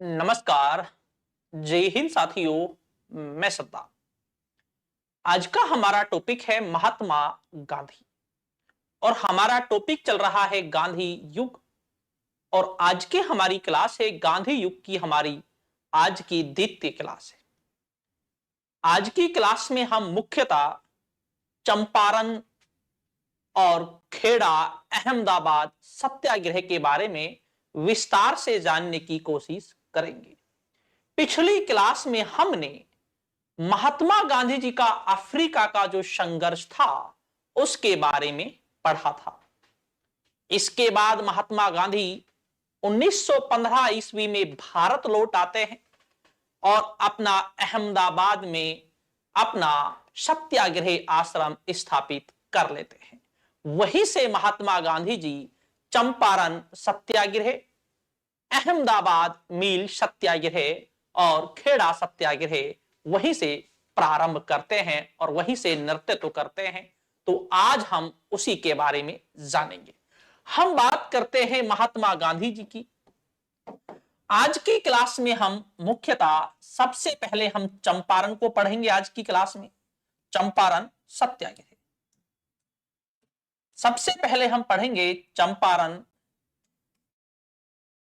नमस्कार। जय हिंद साथियों। मैं सत्ता। आज का हमारा टॉपिक है महात्मा गांधी और हमारा टॉपिक चल रहा है गांधी युग। और आज की हमारी क्लास है गांधी युग की हमारी आज की द्वितीय क्लास है। आज की क्लास में हम मुख्यतः चंपारण और खेड़ा अहमदाबाद सत्याग्रह के बारे में विस्तार से जानने की कोशिश करेंगे। पिछली क्लास में हमने महात्मा गांधी जी का अफ्रीका का जो संघर्ष था उसके बारे में पढ़ा था। इसके बाद महात्मा गांधी 1915 ईस्वी में भारत लौट आते हैं और अपना अहमदाबाद में अपना सत्याग्रह आश्रम स्थापित कर लेते हैं। वहीं से महात्मा गांधी जी चंपारण सत्याग्रह, अहमदाबाद मिल सत्याग्रह और खेड़ा सत्याग्रह वहीं से प्रारंभ करते हैं और वहीं से नेतृत्व करते हैं। तो आज हम उसी के बारे में जानेंगे। हम बात करते हैं महात्मा गांधी जी की। आज की क्लास में हम मुख्यतः सबसे पहले हम चंपारण को पढ़ेंगे। आज की क्लास में चंपारण सत्याग्रह सबसे पहले हम पढ़ेंगे।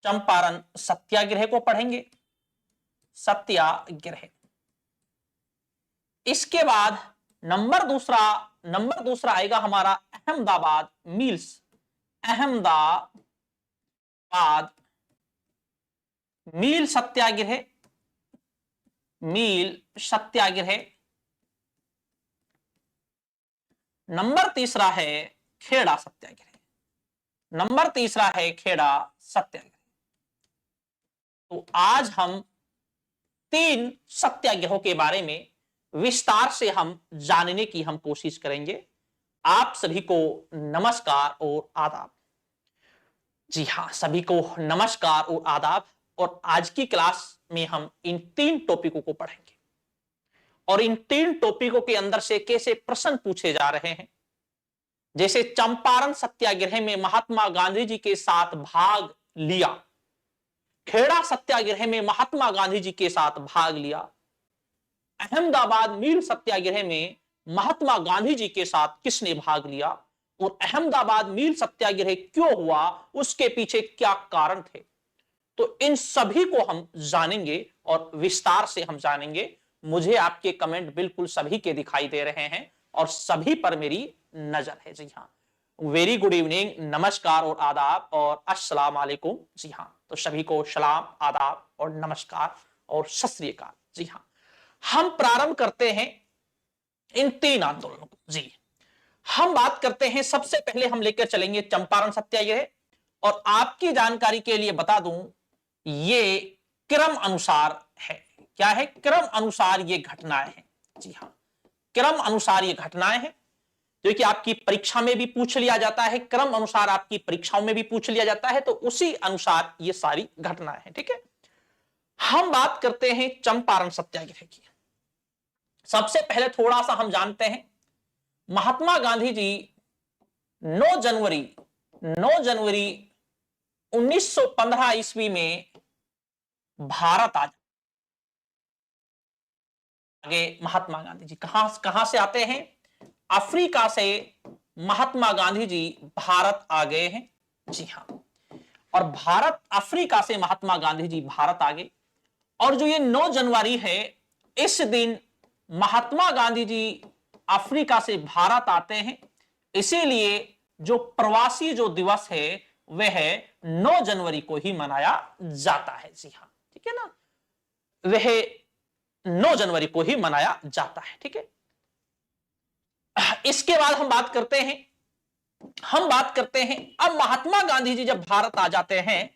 चंपारण सत्याग्रह को पढ़ेंगे। सत्याग्रह। इसके बाद नंबर दूसरा आएगा हमारा अहमदाबाद मिल्स। अहमदाबाद मील सत्याग्रह। नंबर तीसरा है खेड़ा सत्याग्रह। तो आज हम 3 सत्याग्रहों के बारे में विस्तार से हम जानने की हम कोशिश करेंगे। आप सभी को नमस्कार और आदाब। जी हां, सभी को नमस्कार और आदाब। और आज की क्लास में हम इन 3 टॉपिकों को पढ़ेंगे और इन 3 टॉपिकों के अंदर से कैसे प्रश्न पूछे जा रहे हैं। जैसे चंपारण सत्याग्रह में महात्मा गांधी जी के साथ भाग लिया, खेड़ा सत्याग्रह में महात्मा गांधी जी के साथ भाग लिया, अहमदाबाद मिल सत्याग्रह में महात्मा गांधी जी के साथ किसने भाग लिया और अहमदाबाद मिल सत्याग्रह क्यों हुआ, उसके पीछे क्या कारण थे। तो इन सभी को हम जानेंगे और विस्तार से हम जानेंगे। मुझे आपके कमेंट बिल्कुल सभी के दिखाई दे रहे हैं और सभी पर मेरी नजर है। जी हाँ, वेरी गुड इवनिंग, नमस्कार और आदाब और अस्सलाम वालेकुम। जी हाँ, तो सभी को सलाम, आदाब और नमस्कार और सत श्री अकाल। जी हाँ, हम प्रारंभ करते हैं इन 3 आंदोलनों को। जी, हम बात करते हैं। सबसे पहले हम लेकर चलेंगे चंपारण सत्याग्रह। और आपकी जानकारी के लिए बता दूं, ये क्रम अनुसार है। क्या है? क्रम अनुसार ये घटनाएं हैं। जी हाँ, क्रम अनुसार ये घटनाएं हैं जो कि आपकी परीक्षा में भी पूछ लिया जाता है। क्रम अनुसार आपकी परीक्षाओं में भी पूछ लिया जाता है। तो उसी अनुसार ये सारी घटनाएं हैं। ठीक है, हम बात करते हैं चंपारण सत्याग्रह की। सबसे पहले थोड़ा सा हम जानते हैं महात्मा गांधी जी 9 जनवरी 1915 ईस्वी में भारत आ गए। महात्मा गांधी जी कहां से आते हैं? अफ्रीका से महात्मा गांधी जी भारत आ गए हैं। जी हां, और अफ्रीका से महात्मा गांधी जी भारत आ गए। और जो ये 9 जनवरी है, इस दिन महात्मा गांधी जी अफ्रीका से भारत आते हैं। इसीलिए जो प्रवासी जो दिवस है वह 9 जनवरी को ही मनाया जाता है। जी हाँ, ठीक है ना, वह 9 जनवरी को ही मनाया जाता है। ठीक है, इसके बाद हम बात करते हैं अब महात्मा गांधी जी जब भारत आ जाते हैं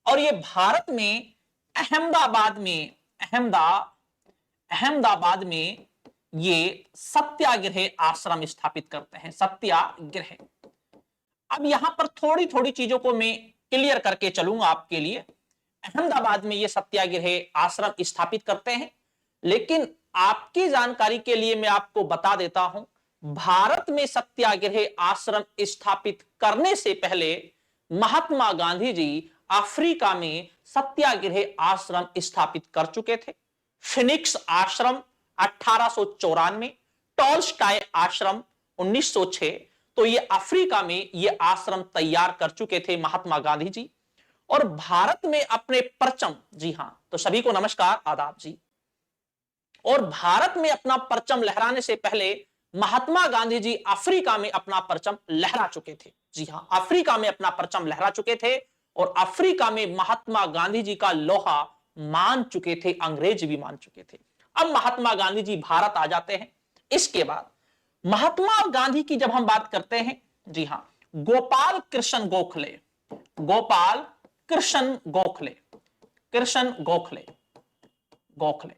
और ये भारत में अहमदाबाद में ये सत्याग्रह आश्रम स्थापित करते हैं। सत्याग्रह। अब यहां पर थोड़ी थोड़ी चीजों को मैं क्लियर करके चलूंगा आपके लिए। अहमदाबाद में ये सत्याग्रह आश्रम स्थापित करते हैं, लेकिन आपकी जानकारी के लिए मैं आपको बता देता हूं, भारत में सत्याग्रह आश्रम स्थापित करने से पहले महात्मा गांधी जी अफ्रीका में सत्याग्रह आश्रम स्थापित कर चुके थे। फिनिक्स आश्रम 1894, टॉल्स्टाय आश्रम 1906। तो ये अफ्रीका में ये आश्रम तैयार कर चुके थे महात्मा गांधी जी। और भारत में अपने परचम, जी हां, तो सभी को नमस्कार आदाब जी। और भारत में अपना परचम लहराने से पहले महात्मा गांधी जी अफ्रीका में अपना परचम लहरा चुके थे। जी हां, अफ्रीका में अपना परचम लहरा चुके थे और अफ्रीका में महात्मा गांधी जी का लोहा मान चुके थे, अंग्रेज भी मान चुके थे। अब महात्मा गांधी जी भारत आ जाते हैं। इसके बाद महात्मा गांधी की जब हम बात करते हैं, जी हां, गोपाल कृष्ण गोखले, गोपाल कृष्ण गोखले, कृष्ण गोखले, गोखले।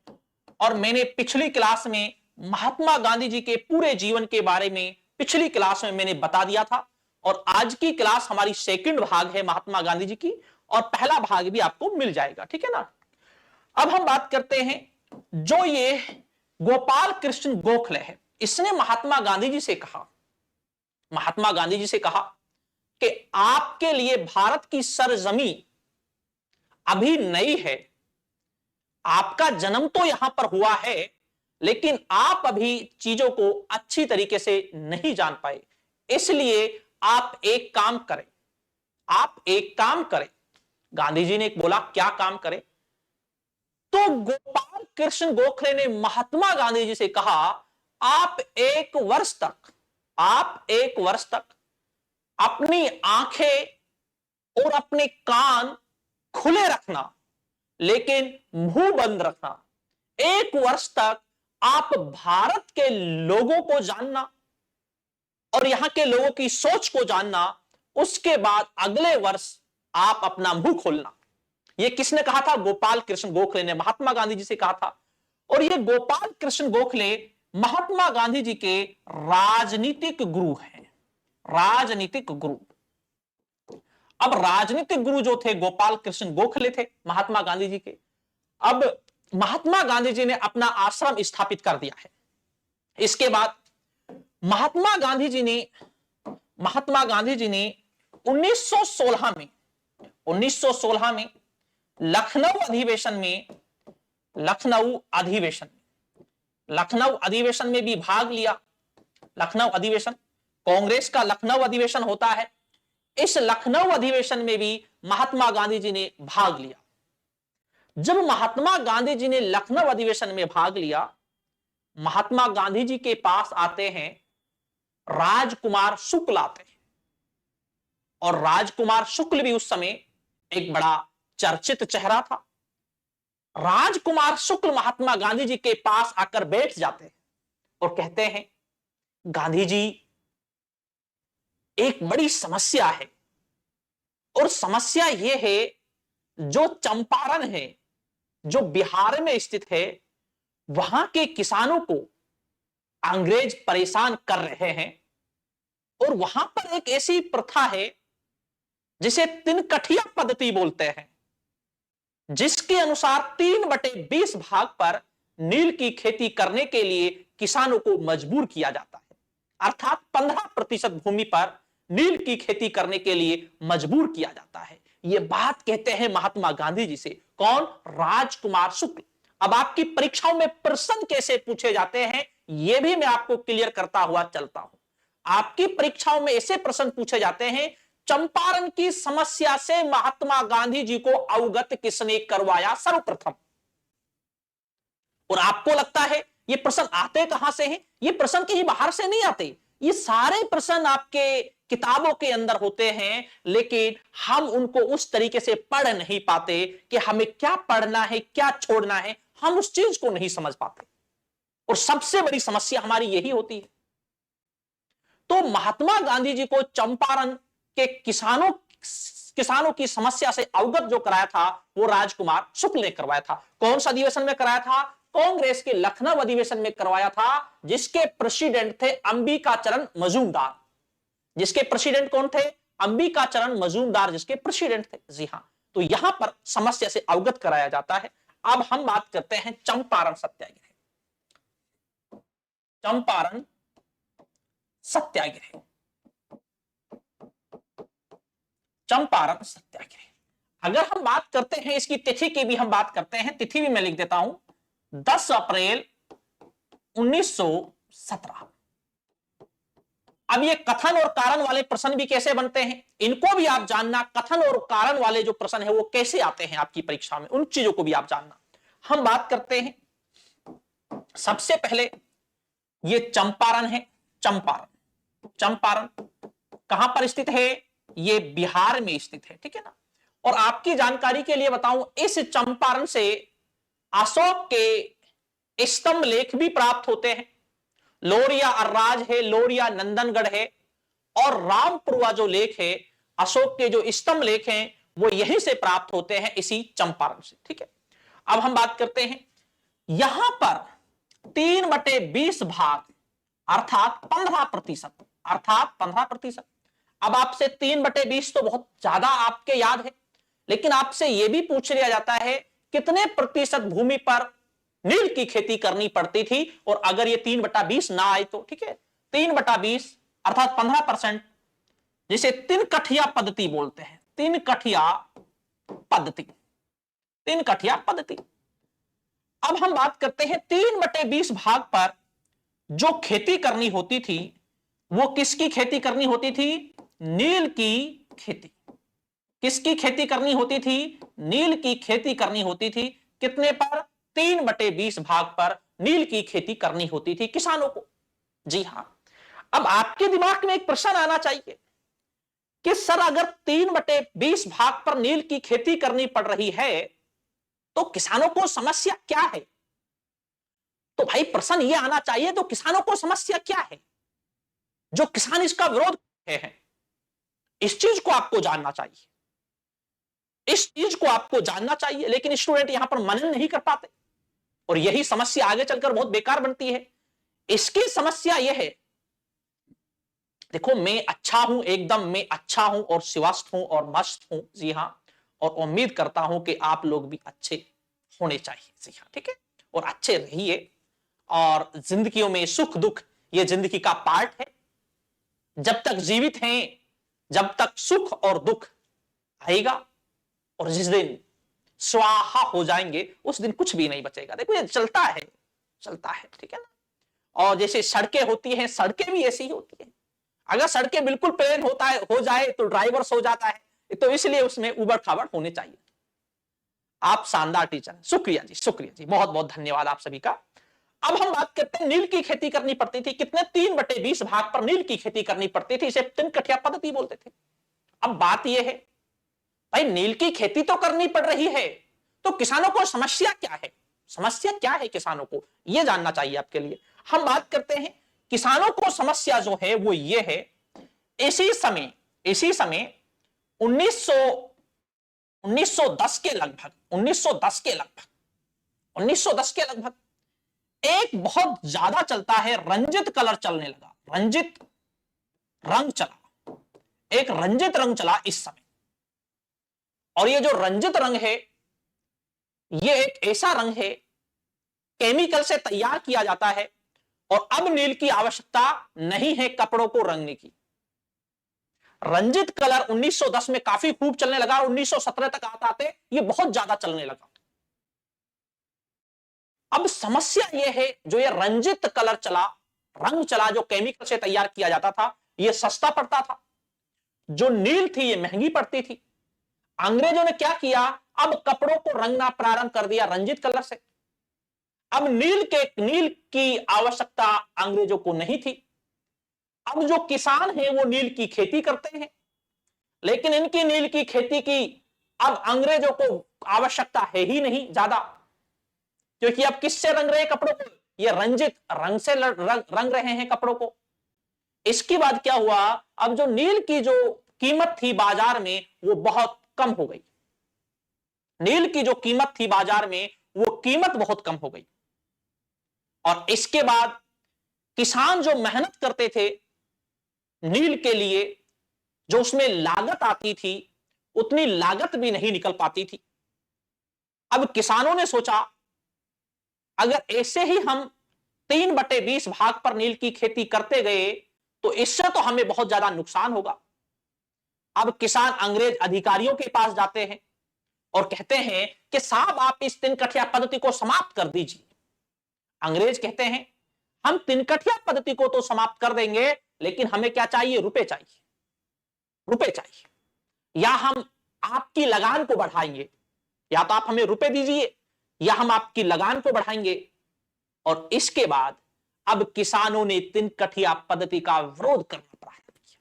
और मैंने पिछली क्लास में महात्मा गांधी जी के पूरे जीवन के बारे में पिछली क्लास में मैंने बता दिया था। और आज की क्लास हमारी सेकंड भाग है महात्मा गांधी जी की, और पहला भाग भी आपको मिल जाएगा, ठीक है ना। अब हम बात करते हैं, जो ये गोपाल कृष्ण गोखले है, इसने महात्मा गांधी जी से कहा, महात्मा गांधी जी से कहा कि आपके लिए भारत की सरजमी अभी नई है, आपका जन्म तो यहां पर हुआ है, लेकिन आप अभी चीजों को अच्छी तरीके से नहीं जान पाए, इसलिए आप एक काम करें, आप एक काम करें। गांधी जी ने बोला क्या काम करें? तो गोपाल कृष्ण गोखले ने महात्मा गांधी जी से कहा, आप एक वर्ष तक, आप एक वर्ष तक अपनी आंखें और अपने कान खुले रखना, लेकिन मुंह बंद रखना। एक वर्ष तक आप भारत के लोगों को जानना और यहां के लोगों की सोच को जानना, उसके बाद अगले वर्ष आप अपना मुंह खोलना। यह किसने कहा था? गोपाल कृष्ण गोखले ने महात्मा गांधी जी से कहा था। और यह गोपाल कृष्ण गोखले महात्मा गांधी जी के राजनीतिक गुरु हैं, राजनीतिक गुरु। अब राजनीतिक गुरु जो थे गोपाल कृष्ण गोखले थे महात्मा गांधी जी के। अब महात्मा गांधी जी ने अपना आश्रम स्थापित कर दिया है। इसके बाद महात्मा गांधी जी ने 1916 में लखनऊ अधिवेशन में भी भाग लिया। लखनऊ अधिवेशन, कांग्रेस का लखनऊ अधिवेशन होता है, इस लखनऊ अधिवेशन में भी महात्मा गांधी जी ने भाग लिया। जब महात्मा गांधी जी ने लखनऊ अधिवेशन में भाग लिया, महात्मा गांधी जी के पास आते हैं राजकुमार शुक्ल आते हैं। और राजकुमार शुक्ल भी उस समय एक बड़ा चर्चित चेहरा था। राजकुमार शुक्ल महात्मा गांधी जी के पास आकर बैठ जाते हैं और कहते हैं, गांधी जी, एक बड़ी समस्या है, और समस्या यह है, जो चंपारण है, जो बिहार में स्थित है, वहां के किसानों को अंग्रेज परेशान कर रहे हैं। और वहां पर एक ऐसी प्रथा है जिसे तिनकठिया पद्धति बोलते हैं, जिसके अनुसार 3/20 भाग पर नील की खेती करने के लिए किसानों को मजबूर किया जाता है। अर्थात 15% भूमि पर नील की खेती करने के लिए मजबूर किया जाता है। यह बात कहते हैं महात्मा गांधी जी से। कौन? राजकुमार शुक्ल। अब आपकी परीक्षाओं में प्रश्न कैसे पूछे जाते हैं, यह भी मैं आपको क्लियर करता हुआ चलता हूं। आपकी परीक्षाओं में ऐसे प्रश्न पूछे जाते हैं, चंपारण की समस्या से महात्मा गांधी जी को अवगत किसने करवाया सर्वप्रथम? और आपको लगता है ये प्रश्न आते कहां से हैं? ये प्रश्न कहीं बाहर से नहीं आते। ये सारे प्रश्न आपके किताबों के अंदर होते हैं, लेकिन हम उनको उस तरीके से पढ़ नहीं पाते कि हमें क्या पढ़ना है, क्या छोड़ना है, हम उस चीज को नहीं समझ पाते। और सबसे बड़ी समस्या हमारी यही होती है। तो महात्मा गांधी जी को चंपारण के किसानों की समस्या से अवगत जो कराया था, वो राजकुमार शुक्ल ने करवाया था। कौन सा अधिवेशन में कराया था? कांग्रेस के लखनऊ अधिवेशन में करवाया था, जिसके प्रेसिडेंट थे अंबिकाचरण मजूमदार। जिसके प्रेसिडेंट कौन थे? अंबिकाचरण मजूमदार जिसके प्रेसिडेंट थे। जी हां, तो यहां पर समस्या से अवगत कराया जाता है। अब हम बात करते हैं चंपारण सत्याग्रह। चंपारण सत्याग्रह, चंपारण सत्याग्रह। अगर हम बात करते हैं इसकी तिथि की भी हम बात करते हैं, तिथि भी मैं लिख देता हूं 10 अप्रैल 1917। अब ये कथन और कारण वाले प्रश्न भी कैसे बनते हैं इनको भी आप जानना, कथन और कारण वाले जो प्रश्न है वो कैसे आते हैं आपकी परीक्षा में, उन चीजों को भी आप जानना। हम बात करते हैं सबसे पहले, ये चंपारण है। चंपारण, चंपारण कहां पर स्थित है? ये बिहार में स्थित है, ठीक है ना। और आपकी जानकारी के लिए बताऊं, इस चंपारण से अशोक के स्तंभ लेख भी प्राप्त होते हैं। लोरिया अर्राज है, लोरिया नंदनगढ़ है, और रामपुरवा जो लेख है, अशोक के जो स्तंभ लेख हैं वो यहीं से प्राप्त होते हैं, इसी चंपारण से, ठीक है। अब हम बात करते हैं यहां पर 3/20 भाग अर्थात 15%, अर्थात 15%। अब आपसे 3/20 तो बहुत ज्यादा आपके याद है, लेकिन आपसे यह भी पूछ लिया जाता है कितने प्रतिशत भूमि पर नील की खेती करनी पड़ती थी, और अगर ये 3/20 ना आए तो, ठीक है, 3/20 अर्थात 15%, जिसे 3 कठिया पद्धति बोलते हैं, 3 कठिया पद्धति, 3 कठिया पद्धति। अब हम बात करते हैं 3/20 भाग पर जो खेती करनी होती थी वो किसकी खेती करनी होती थी? नील की खेती। किसकी खेती करनी होती थी? नील की खेती करनी होती थी। कितने पर? 3/20 भाग पर नील की खेती करनी होती थी किसानों को। जी हां। अब आपके दिमाग में एक प्रश्न आना चाहिए कि सर अगर 3/20 भाग पर नील की खेती करनी पड़ रही है तो किसानों को समस्या क्या है? तो भाई प्रश्न यह आना चाहिए तो किसानों को समस्या क्या है जो किसान इसका विरोध कर रहे हैं? इस चीज को आपको जानना चाहिए, इस चीज को आपको जानना चाहिए, लेकिन स्टूडेंट यहां पर मनन नहीं कर पाते और यही समस्या आगे चलकर बहुत बेकार बनती है। इसकी समस्या यह है, देखो मैं अच्छा हूं, एकदम मैं अच्छा हूं और स्वस्थ हूं और मस्त हूं, जी हां, और उम्मीद करता हूं कि आप लोग भी अच्छे होने चाहिए, जी हां, ठीक है, और अच्छे रहिए। और जिंदगियों में सुख दुख ये जिंदगी का पार्ट है। जब तक जीवित हैं जब तक सुख और दुख आएगा, और जिस दिन स्वाहा हो जाएंगे उस दिन कुछ भी नहीं बचेगा। देखो ये चलता है, चलता है, ठीक है ना। और जैसे सड़कें होती हैं, सड़कें भी ऐसी ही होती हैं। अगर सड़कें बिल्कुल प्लेन होता है हो जाए तो ड्राइवर सो जाता है, तो इसलिए उसमें उबड़ खाबड़ होने चाहिए। आप शानदार टीचर, शुक्रिया जी, शुक्रिया जी, बहुत बहुत धन्यवाद आप सभी का। अब हम बात करते हैं नील की खेती करनी पड़ती थी कितने? 3/20 भाग पर नील की खेती करनी पड़ती थी, इसे 3 कठिया पद्धति बोलते थे। अब बात यह है भाई नील की खेती तो करनी पड़ रही है तो किसानों को समस्या क्या है? समस्या क्या है किसानों को, यह जानना चाहिए आपके लिए। हम बात करते हैं किसानों को समस्या जो है वो ये है, इसी समय 1910 के लगभग 1910 के लगभग एक बहुत ज्यादा चलता है रंजित कलर चलने लगा, रंजित रंग चला, एक रंजित रंग चला इस समय। और ये जो रंजित रंग है ये एक ऐसा रंग है केमिकल से तैयार किया जाता है, और अब नील की आवश्यकता नहीं है कपड़ों को रंगने की। रंजित कलर 1910 में काफी खूब चलने लगा और 1917 तक आते ये बहुत ज्यादा चलने लगा। अब समस्या यह है जो ये रंजित कलर चला, रंग चला, जो केमिकल से तैयार किया जाता था ये सस्ता पड़ता था, जो नील थी ये महंगी पड़ती थी। अंग्रेजों ने क्या किया, अब कपड़ों को रंगना प्रारंभ कर दिया रंजित कलर से। अब नील की आवश्यकता अंग्रेजों को नहीं थी। अब जो किसान हैं वो नील की खेती करते हैं, लेकिन इनकी नील की खेती की अब अंग्रेजों को आवश्यकता है ही नहीं ज्यादा, क्योंकि अब किससे रंग रहे हैं कपड़ों को? ये रंजित रंग से रंग रहे हैं कपड़ों को। इसके बाद क्या हुआ, अब जो नील की जो कीमत थी बाजार में वो बहुत कम हो गई। नील की जो कीमत थी बाजार में वो कीमत बहुत कम हो गई, और इसके बाद किसान जो मेहनत करते थे नील के लिए, जो उसमें लागत आती थी उतनी लागत भी नहीं निकल पाती थी। अब किसानों ने सोचा अगर ऐसे ही हम 3/20 भाग पर नील की खेती करते गए तो इससे तो हमें बहुत ज्यादा नुकसान होगा। अब किसान अंग्रेज अधिकारियों के पास जाते हैं और कहते हैं कि साहब आप इस तिनकठिया पद्धति को समाप्त कर दीजिए। अंग्रेज कहते हैं हम तिनकठिया पद्धति को तो समाप्त कर देंगे, लेकिन हमें क्या चाहिए? रुपए चाहिए, रुपए चाहिए। या हम आपकी लगान को बढ़ाएंगे, या तो आप हमें रुपए दीजिए या हम आपकी लगान को बढ़ाएंगे। और इसके बाद अब किसानों ने तिनकठिया पद्धति का विरोध करना प्रारंभ किया।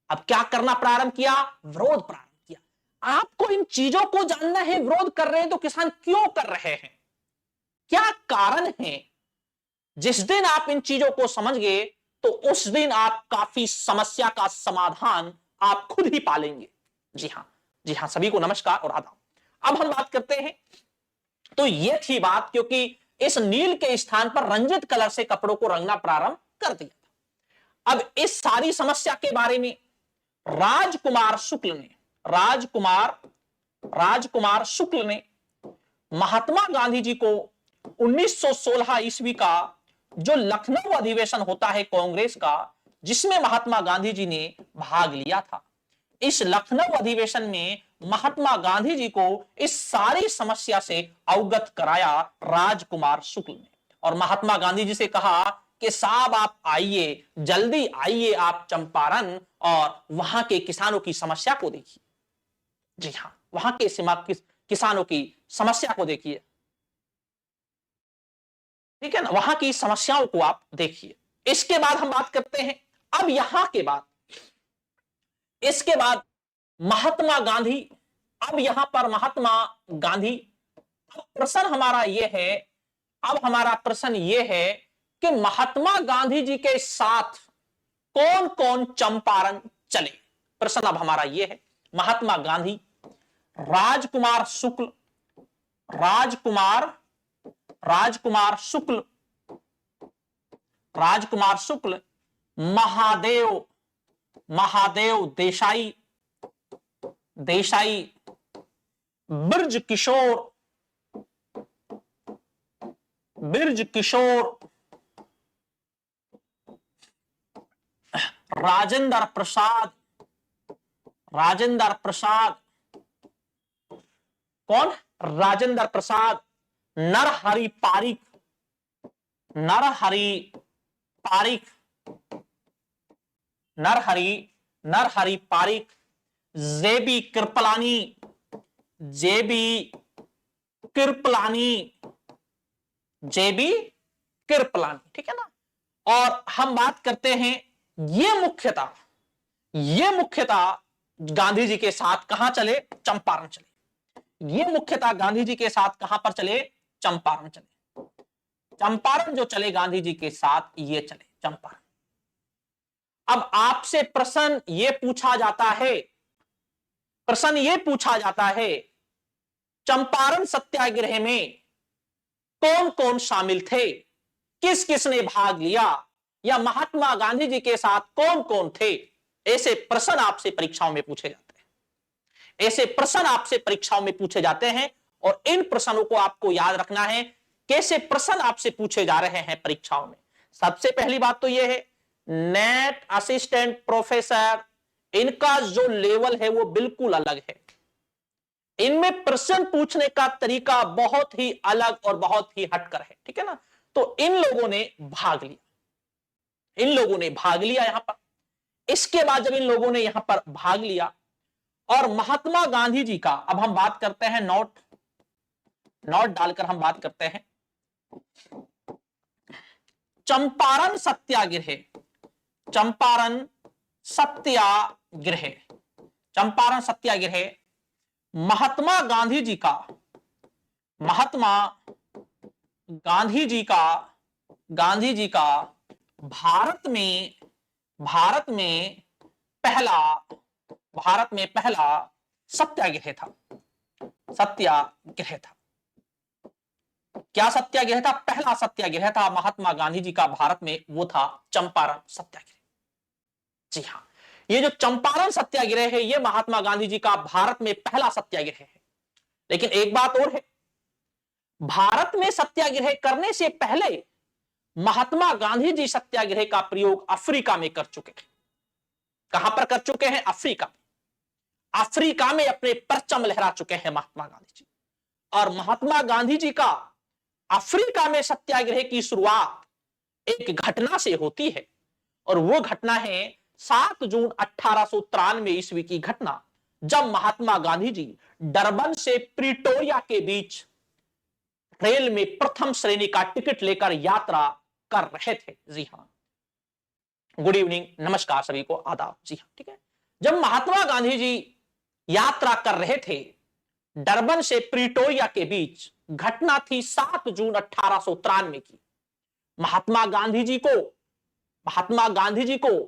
अब क्या करना प्रारंभ किया? विरोध प्रारंभ किया। आपको इन चीजों को जानना है, विरोध कर रहे हैं तो किसान क्यों कर रहे हैं, क्या कारण है। जिस दिन आप इन चीजों को समझ गए तो उस दिन आप काफी समस्या का समाधान आप खुद ही पालेंगे। जी हां, सभी को नमस्कार और आदाब। अब हम बात करते हैं, तो यह थी बात, क्योंकि इस नील के स्थान पर रंजित कलर से कपड़ों को रंगना प्रारंभ कर दिया था। अब इस सारी समस्या के बारे में राजकुमार शुक्ल ने महात्मा गांधी जी को 1916 ईस्वी का जो लखनऊ अधिवेशन होता है कांग्रेस का, जिसमें महात्मा गांधी जी ने भाग लिया था, इस लखनऊ अधिवेशन में महात्मा गांधी जी को इस सारी समस्या से अवगत कराया राजकुमार शुक्ल ने। और महात्मा गांधी जी से कहा कि साहब आप आइए, जल्दी आइए आप चंपारण, और वहां के किसानों की समस्या को देखिए। जी हां, वहां के किसानों की समस्या को देखिए, ठीक है ना, वहां की समस्याओं को आप देखिए। इसके बाद हम बात करते हैं, अब यहां के बाद, इसके बाद महात्मा गांधी, अब यहां पर महात्मा गांधी, प्रश्न हमारा यह है, अब हमारा प्रश्न यह है कि महात्मा गांधी जी के साथ कौन कौन चंपारण चले। प्रश्न अब हमारा यह है, महात्मा गांधी, राजकुमार शुक्ल, महादेव देसाई, बिरज किशोर, राजेंद्र प्रसाद, कौन? राजेंद्र प्रसाद, नरहरि पारिक, जेबी कृपलानी, ठीक है ना। और हम बात करते हैं, ये मुख्यतः गांधी जी के साथ कहां चले? चंपारण चले। ये मुख्यतः गांधी जी के साथ कहां पर चले? चंपारण चले। चंपारण जो चले गांधी जी के साथ, ये चले चंपारण। अब आपसे प्रश्न ये पूछा जाता है, चंपारण सत्याग्रह में कौन कौन शामिल थे, किस किस ने भाग लिया, या महात्मा गांधी जी के साथ कौन कौन थे। ऐसे प्रश्न आपसे परीक्षाओं में पूछे जाते हैं, और इन प्रश्नों को आपको याद रखना है। कैसे प्रश्न आपसे पूछे जा रहे हैं परीक्षाओं में? सबसे पहली बात तो यह है, नेट असिस्टेंट प्रोफेसर, इनका जो लेवल है वो बिल्कुल अलग है। इनमें प्रश्न पूछने का तरीका बहुत ही अलग और बहुत ही हटकर है, ठीक है ना। तो इन लोगों ने भाग लिया यहां पर। इसके बाद जब इन लोगों ने यहां पर भाग लिया, और महात्मा गांधी जी का, अब हम बात करते हैं, नोट डालकर हम बात करते हैं, चंपारण सत्याग्रह महात्मा गांधी जी का भारत में पहला सत्याग्रह था। क्या सत्याग्रह था? पहला सत्याग्रह था महात्मा गांधी जी का भारत में, वो था चंपारण सत्याग्रह। जी हां, ये जो चंपारण सत्याग्रह है, ये महात्मा गांधी जी का भारत में पहला सत्याग्रह है। लेकिन एक बात और है, भारत में सत्याग्रह करने से पहले महात्मा गांधी जी सत्याग्रह का प्रयोग अफ्रीका में कर चुके हैं। कहां पर कर चुके हैं? अफ्रीका में। अफ्रीका में अपने परचम लहरा चुके हैं महात्मा गांधी जी। और महात्मा गांधी जी का अफ्रीका में सत्याग्रह की शुरुआत एक घटना से होती है, और वो घटना है 7 जून 1893 ईस्वी की घटना, जब महात्मा गांधी जी डरबन से प्रिटोरिया के बीच रेल में प्रथम श्रेणी का टिकट लेकर यात्रा कर रहे थे। जी हां, गुड इवनिंग, नमस्कार सभी को, आदाब। जी हां, ठीक है। जब महात्मा गांधी जी यात्रा कर रहे थे डरबन से प्रिटोरिया के बीच, घटना थी 7 जून 1893 की। महात्मा गांधी जी को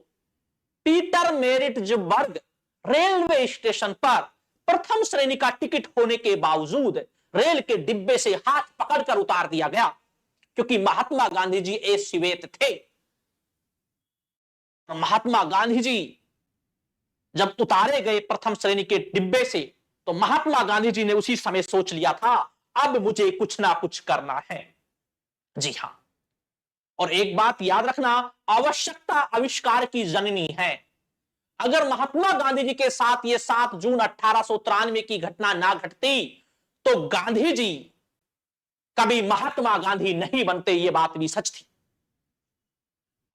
पीटरमेरिट्जबर्ग रेलवे स्टेशन पर प्रथम श्रेणी का टिकट होने के बावजूद रेल के डिब्बे से हाथ पकड़कर उतार दिया गया, क्योंकि महात्मा गांधी जी श्वेत थे। महात्मा गांधी जी जब उतारे गए प्रथम श्रेणी के डिब्बे से, तो महात्मा गांधी जी ने उसी समय सोच लिया था, अब मुझे कुछ ना कुछ करना है। जी हां, और एक बात याद रखना, आवश्यकता आविष्कार की जननी है। अगर महात्मा गांधी जी के साथ यह 7 जून 1893 की घटना ना घटती, तो गांधी जी कभी महात्मा गांधी नहीं बनते, यह बात भी सच थी।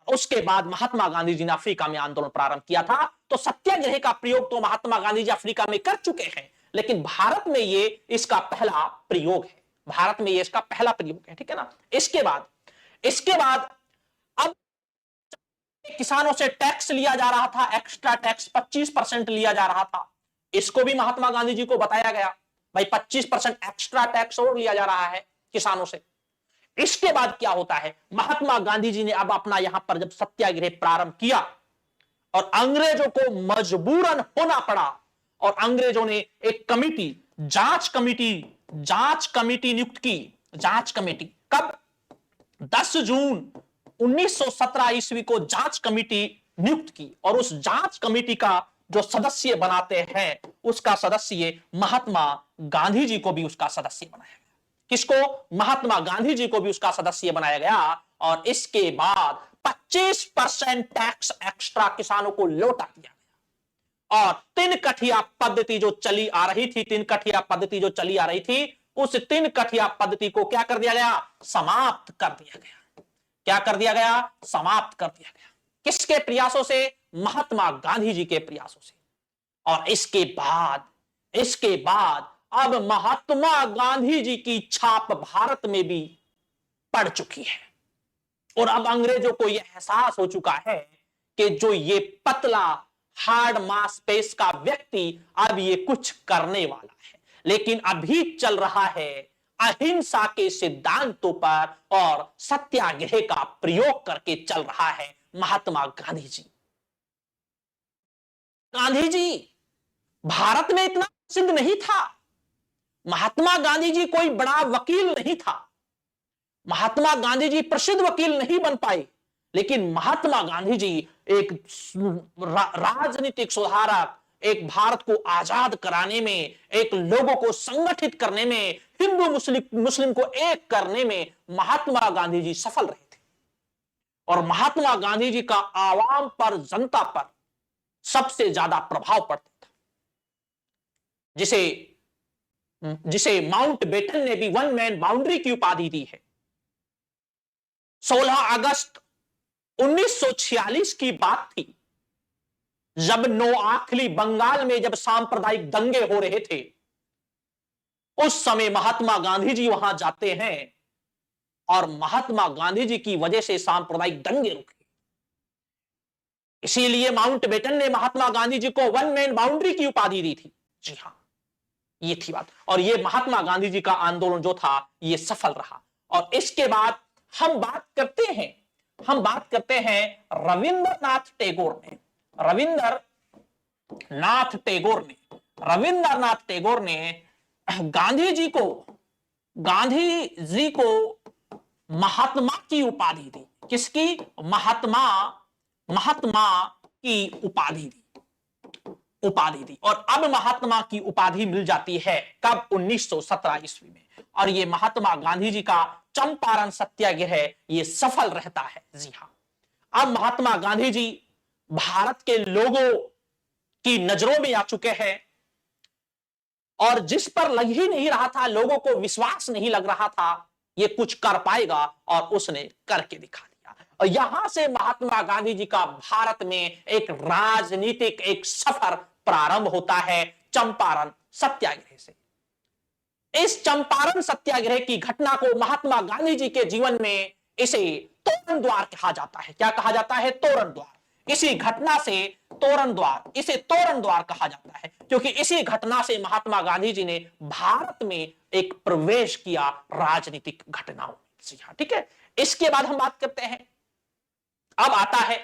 उसके बाद महात्मा गांधी जी ने अफ्रीका में आंदोलन प्रारंभ किया था। तो सत्याग्रह का प्रयोग तो महात्मा गांधी जी अफ्रीका में कर चुके हैं, लेकिन भारत में ये इसका पहला प्रयोग है। भारत में ये इसका पहला प्रयोग है, ठीक है ना। इसके बाद अब किसानों से टैक्स लिया जा रहा था, एक्स्ट्रा टैक्स 25% लिया जा रहा था। इसको भी महात्मा गांधी जी को बताया गया, भाई 25% एक्स्ट्रा टैक्स और लिया जा रहा है किसानों से। इसके बाद क्या होता है, महात्मा गांधी जी ने अब अपना यहां पर जब सत्याग्रह प्रारंभ किया और अंग्रेजों को मजबूरन होना पड़ा, और अंग्रेजों ने एक कमिटी, जांच कमिटी नियुक्त की। जांच कमेटी कब? 10 जून 1917 ईस्वी को जांच कमेटी नियुक्त की, और उस जांच कमेटी का जो सदस्य बनाते हैं, उसका सदस्य महात्मा गांधी जी को भी उसका सदस्य बनाया गया। किसको? महात्मा गांधी जी को भी उसका सदस्य बनाया गया। और इसके बाद 25% टैक्स एक्स्ट्रा किसानों को लौटा दिया गया। और 3 कठिया पद्धति जो चली आ रही थी, उस 3 कठिया पद्धति को क्या कर दिया गया? समाप्त कर दिया गया। क्या कर दिया गया? समाप्त कर दिया गया। किसके प्रयासों से? महात्मा गांधी जी के प्रयासों से। और इसके बाद अब महात्मा गांधी जी की छाप भारत में भी पड़ चुकी है, और अब अंग्रेजों को यह एहसास हो चुका है कि जो ये पतला हार्ड मांसपेश का व्यक्ति अब ये कुछ करने वाला है, लेकिन अभी चल रहा है अहिंसा के सिद्धांतों पर और सत्याग्रह का प्रयोग करके चल रहा है महात्मा गांधी जी। गांधी जी भारत में इतना प्रसिद्ध नहीं था। महात्मा गांधी जी कोई बड़ा वकील नहीं था। महात्मा गांधी जी प्रसिद्ध वकील नहीं बन पाए, लेकिन महात्मा गांधी जी एक राजनीतिक सुधारक, एक भारत को आजाद कराने में, एक लोगों को संगठित करने में, हिंदू मुस्लिम को एक करने में महात्मा गांधी जी सफल रहे थे। और महात्मा गांधी जी का आवाम पर, जनता पर सबसे ज्यादा प्रभाव पड़ता था, जिसे माउंट बेटन ने भी 1 मैन बाउंड्री की उपाधि दी है। 16 अगस्त 1946 की बात थी, जब नोआखली बंगाल में जब सांप्रदायिक दंगे हो रहे थे। उस समय महात्मा गांधी जी वहां जाते हैं, और महात्मा गांधी जी की वजह से सांप्रदायिक दंगे रुके। इसीलिए माउंट बेटन ने महात्मा गांधी जी को 1 मैन बाउंड्री की उपाधि दी थी। जी हां, ये थी बात। और ये महात्मा गांधी जी का आंदोलन जो था, ये सफल रहा। और इसके बाद हम बात करते हैं रविंद्रनाथ टैगोर ने गांधी जी को महात्मा की उपाधि दी। किसकी? महात्मा की उपाधि दी। और अब महात्मा की उपाधि मिल जाती है कब? 1917 ईस्वी में। और ये महात्मा गांधी जी का चंपारण सत्याग्रह ये सफल रहता है। जी हां, अब महात्मा गांधी जी भारत के लोगों की नजरों में आ चुके हैं। और जिस पर लग ही नहीं रहा था, लोगों को विश्वास नहीं लग रहा था ये कुछ कर पाएगा, और उसने करके दिखा दिया। और यहां से महात्मा गांधी जी का भारत में एक राजनीतिक एक सफर प्रारंभ होता है, चंपारण सत्याग्रह से। इस चंपारण सत्याग्रह की घटना को महात्मा गांधी जी के जीवन में इसे तोरण द्वार कहा जाता है। क्या कहा जाता है? तोरण द्वार। इसी घटना से तोरण द्वार, इसे तोरण द्वार कहा जाता है, क्योंकि इसी घटना से महात्मा गांधी जी ने भारत में एक प्रवेश किया राजनीतिक घटनाओं से। ठीक है, इसके बाद हम बात करते हैं, अब आता है